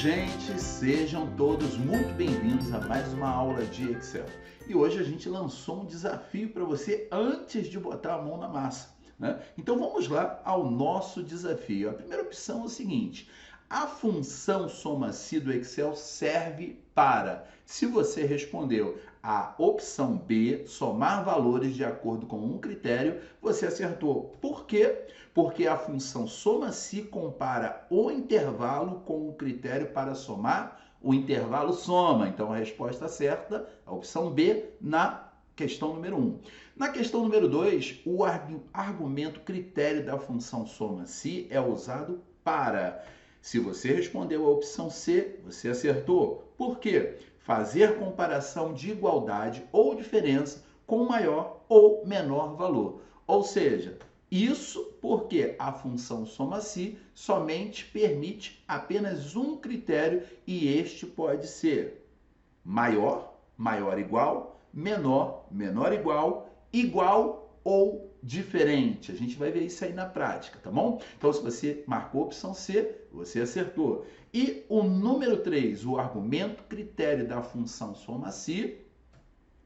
gente! Sejam todos muito bem-vindos a mais uma aula de Excel. E hoje a gente lançou um desafio para você antes de botar a mão na massa, né? Então vamos lá ao nosso desafio. A primeira opção é o seguinte: a função soma-se do Excel serve para, se você respondeu a opção B, somar valores de acordo com um critério, você acertou. Por quê? Porque a função soma-se compara o intervalo com o critério para somar o intervalo soma. Então a resposta certa, a opção B, na questão número 1. Na questão número 2, o argumento critério da função soma-se é usado para. Se você respondeu a opção C, você acertou. Por quê? Fazer comparação de igualdade ou diferença com maior ou menor valor. Ou seja, isso porque a função soma-se somente permite apenas um critério e este pode ser maior, maior igual, menor, menor igual, igual ou diferente. A gente vai ver isso aí na prática, tá bom? Então, se você marcou a opção C, você acertou. E o número 3, o argumento critério da função soma-se,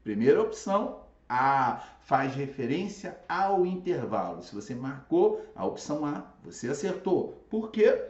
primeira opção, A, faz referência ao intervalo. Se você marcou a opção A, você acertou. Por quê?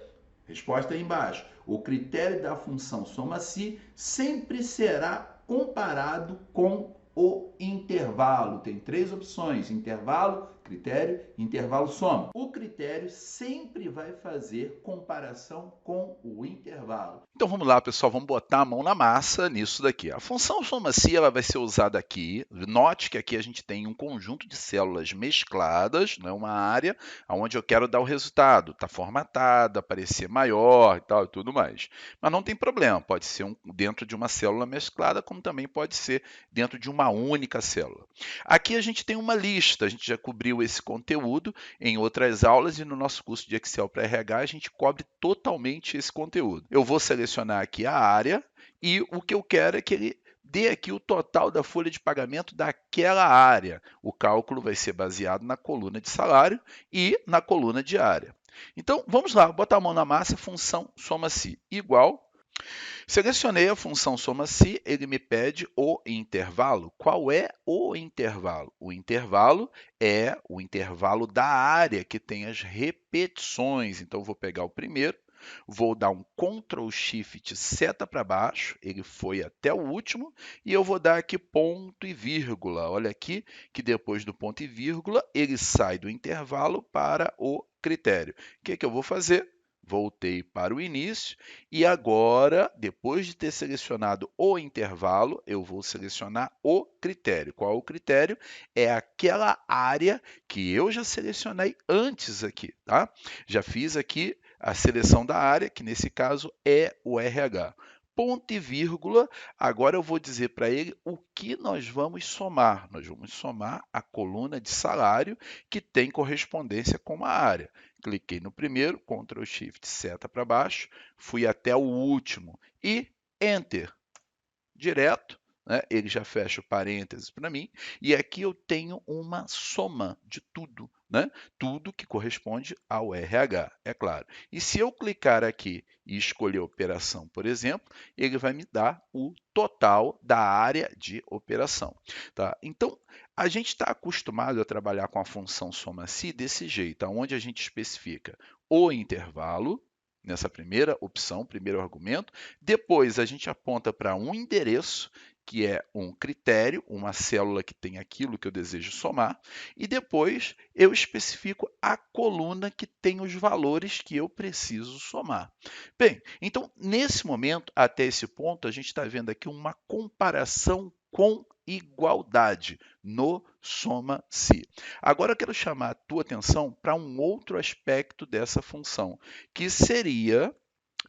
Resposta aí embaixo. O critério da função soma-se sempre será comparado com o intervalo. Tem três opções: intervalo, critério, intervalo, soma. O critério sempre vai fazer comparação com o intervalo. Então vamos lá, pessoal, vamos botar a mão na massa nisso daqui. A função soma-se ela vai ser usada aqui. Note que aqui a gente tem um conjunto de células mescladas, né, uma área onde eu quero dar o resultado. Está formatada, aparecer maior e tal e tudo mais. Mas não tem problema, pode ser dentro de uma célula mesclada, como também pode ser dentro de uma única célula. Aqui a gente tem uma lista, a gente já cobriu esse conteúdo em outras aulas e no nosso curso de Excel para RH a gente cobre totalmente esse conteúdo. Eu vou selecionar aqui a área e o que eu quero é que ele dê aqui o total da folha de pagamento daquela área. O cálculo vai ser baseado na coluna de salário e na coluna de área. Então, vamos lá, botar a mão na massa, função soma-se igual. Selecionei a função soma-se, ele me pede o intervalo. Qual é o intervalo? O intervalo é o intervalo da área que tem as repetições. Então, vou pegar o primeiro, vou dar um Ctrl Shift seta para baixo, ele foi até o último, e eu vou dar aqui ponto e vírgula. Olha aqui que depois do ponto e vírgula, ele sai do intervalo para o critério. O que eu vou fazer? Voltei para o início e agora, depois de ter selecionado o intervalo, eu vou selecionar o critério. Qual é o critério? É aquela área que eu já selecionei antes aqui, tá? Já fiz aqui a seleção da área, que nesse caso é o RH. Ponto e vírgula, agora eu vou dizer para ele o que nós vamos somar. Nós vamos somar a coluna de salário que tem correspondência com uma área. Cliquei no primeiro, Ctrl Shift seta para baixo, fui até o último e Enter. Direto, né? Ele já fecha o parênteses para mim, e aqui eu tenho uma soma de tudo, né? Tudo que corresponde ao RH, é claro. E se eu clicar aqui e escolher operação, por exemplo, ele vai me dar o total da área de operação. Tá? Então, a gente está acostumado a trabalhar com a função soma-se desse jeito, onde a gente especifica o intervalo, nessa primeira opção, primeiro argumento. Depois, a gente aponta para um endereço, que é um critério, uma célula que tem aquilo que eu desejo somar. E depois, eu especifico a coluna que tem os valores que eu preciso somar. Bem, então, nesse momento, até esse ponto, a gente está vendo aqui uma comparação com igualdade no soma-se. Agora eu quero chamar a tua atenção para um outro aspecto dessa função, que seria,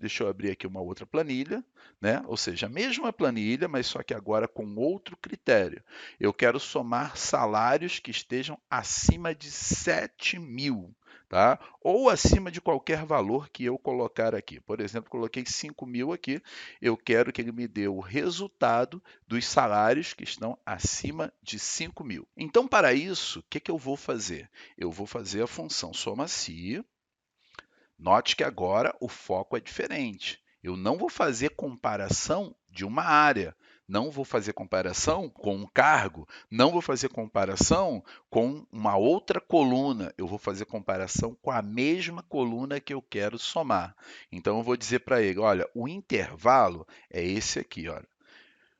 deixa eu abrir aqui uma outra planilha, né? Ou seja, a mesma planilha, mas só que agora com outro critério. Eu quero somar salários que estejam acima de 7.000, tá? Ou acima de qualquer valor que eu colocar aqui. Por exemplo, coloquei 5.000 aqui, eu quero que ele me dê o resultado dos salários que estão acima de 5.000. Então, para isso, o que eu vou fazer? Eu vou fazer a função soma-se. Note que agora o foco é diferente. Eu não vou fazer comparação de uma área, não vou fazer comparação com um cargo, não vou fazer comparação com uma outra coluna, eu vou fazer comparação com a mesma coluna que eu quero somar. Então eu vou dizer para ele, olha, o intervalo é esse aqui, olha,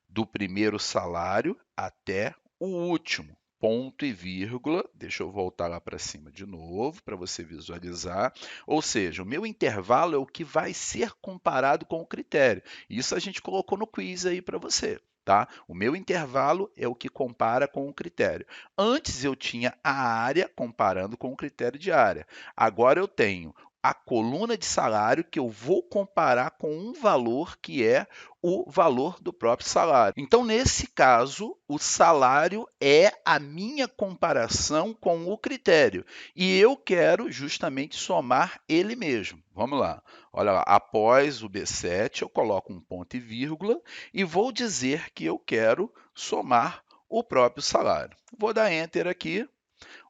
do primeiro salário até o último. Ponto e vírgula, deixa eu voltar lá para cima de novo para você visualizar. Ou seja, o meu intervalo é o que vai ser comparado com o critério. Isso a gente colocou no quiz aí para você. Tá? O meu intervalo é o que compara com o critério. Antes eu tinha a área comparando com o critério de área. Agora eu tenho a coluna de salário que eu vou comparar com um valor que é o valor do próprio salário. Então, nesse caso, o salário é a minha comparação com o critério e eu quero justamente somar ele mesmo. Vamos lá. Olha lá, após o B7, eu coloco um ponto e vírgula e vou dizer que eu quero somar o próprio salário. Vou dar Enter aqui.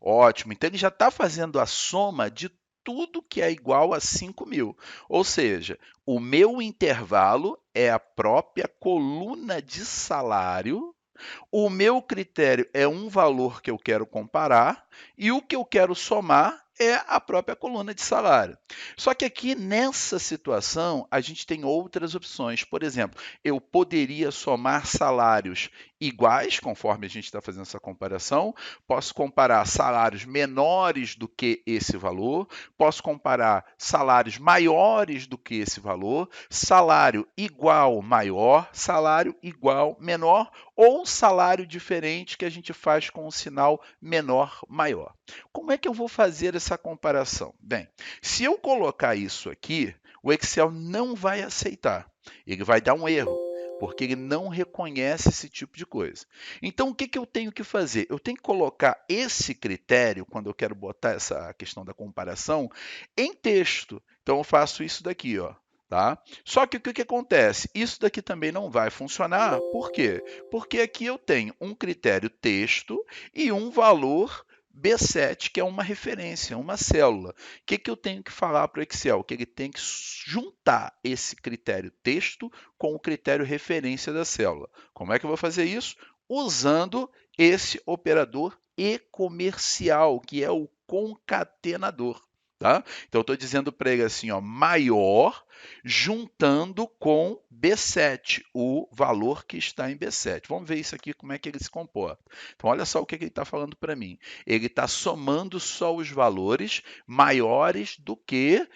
Ótimo. Então, ele já está fazendo a soma de tudo que é igual a 5.000. Ou seja, o meu intervalo é a própria coluna de salário, o meu critério é um valor que eu quero comparar e o que eu quero somar é a própria coluna de salário. Só que aqui nessa situação a gente tem outras opções. Por exemplo, eu poderia somar salários iguais, conforme a gente está fazendo essa comparação. Posso comparar salários menores do que esse valor, posso comparar salários maiores do que esse valor, salário igual maior, salário igual menor ou salário diferente que a gente faz com um sinal menor maior. Como é que eu vou fazer essa comparação? Bem, se eu colocar isso aqui, o Excel não vai aceitar. Ele vai dar um erro, porque ele não reconhece esse tipo de coisa. Então, o que eu tenho que fazer? Eu tenho que colocar esse critério, quando eu quero botar essa questão da comparação, em texto. Então, eu faço isso daqui, ó. Tá? Só que o que acontece? Isso daqui também não vai funcionar. Por quê? Porque aqui eu tenho um critério texto e um valor B7, que é uma referência, uma célula. O que eu tenho que falar para o Excel? Que ele tem que juntar esse critério texto com o critério referência da célula. Como é que eu vou fazer isso? Usando esse operador e-comercial, que é o concatenador. Tá? Então, eu estou dizendo para ele assim, ó, maior, juntando com B7, o valor que está em B7. Vamos ver isso aqui, como é que ele se comporta. Então, olha só o que ele está falando para mim. Ele está somando só os valores maiores do que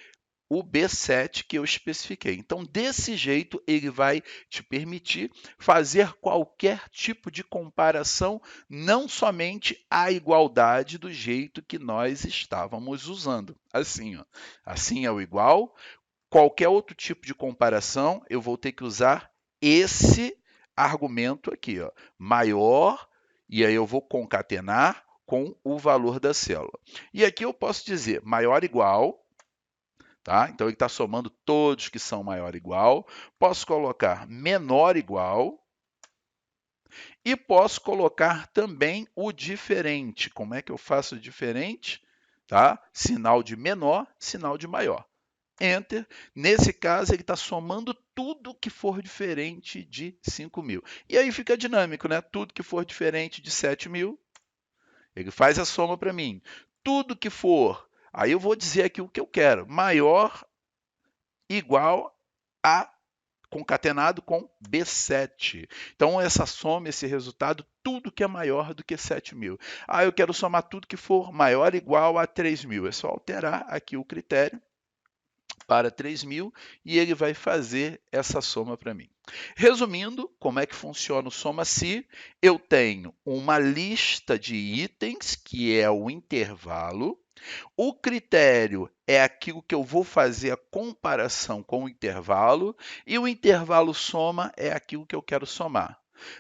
o B7 que eu especifiquei. Então, desse jeito, ele vai te permitir fazer qualquer tipo de comparação, não somente a igualdade do jeito que nós estávamos usando. Assim, ó. Assim é o igual. Qualquer outro tipo de comparação, eu vou ter que usar esse argumento aqui, ó, maior, e aí eu vou concatenar com o valor da célula. E aqui eu posso dizer maior igual, tá? Então ele está somando todos que são maior igual. Posso colocar menor igual e posso colocar também o diferente. Como é que eu faço o diferente? Tá? Sinal de menor, sinal de maior. Enter. Nesse caso, ele está somando tudo que for diferente de 5.000. E aí fica dinâmico, né? Tudo que for diferente de 7.000, ele faz a soma para mim. Tudo que for, aí eu vou dizer aqui o que eu quero, maior igual a concatenado com B7. Então, essa soma, esse resultado, tudo que é maior do que 7.000. Ah, eu quero somar tudo que for maior ou igual a 3.000. É só alterar aqui o critério para 3.000 e ele vai fazer essa soma para mim. Resumindo, como é que funciona o soma-se? Eu tenho uma lista de itens, que é o intervalo. O critério é aquilo que eu vou fazer a comparação com o intervalo, e o intervalo soma é aquilo que eu quero somar.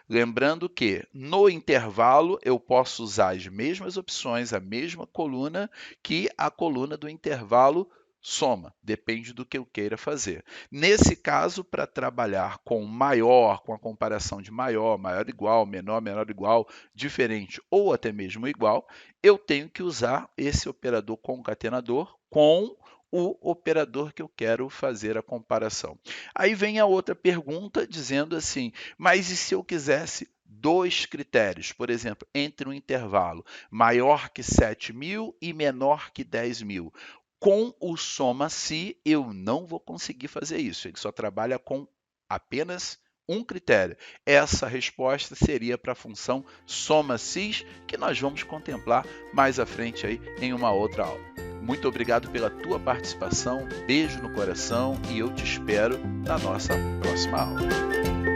Lembrando que no intervalo eu posso usar as mesmas opções, a mesma coluna, que a coluna do intervalo soma, depende do que eu queira fazer. Nesse caso, para trabalhar com maior, com a comparação de maior, maior igual, menor, menor igual, diferente ou até mesmo igual, eu tenho que usar esse operador concatenador com o operador que eu quero fazer a comparação. Aí vem a outra pergunta dizendo assim, mas e se eu quisesse dois critérios, por exemplo, entre um intervalo maior que 7.000 e menor que 10.000? Com o soma-se, eu não vou conseguir fazer isso. Ele só trabalha com apenas um critério. Essa resposta seria para a função soma-sis, que nós vamos contemplar mais à frente aí em uma outra aula. Muito obrigado pela tua participação, beijo no coração e eu te espero na nossa próxima aula.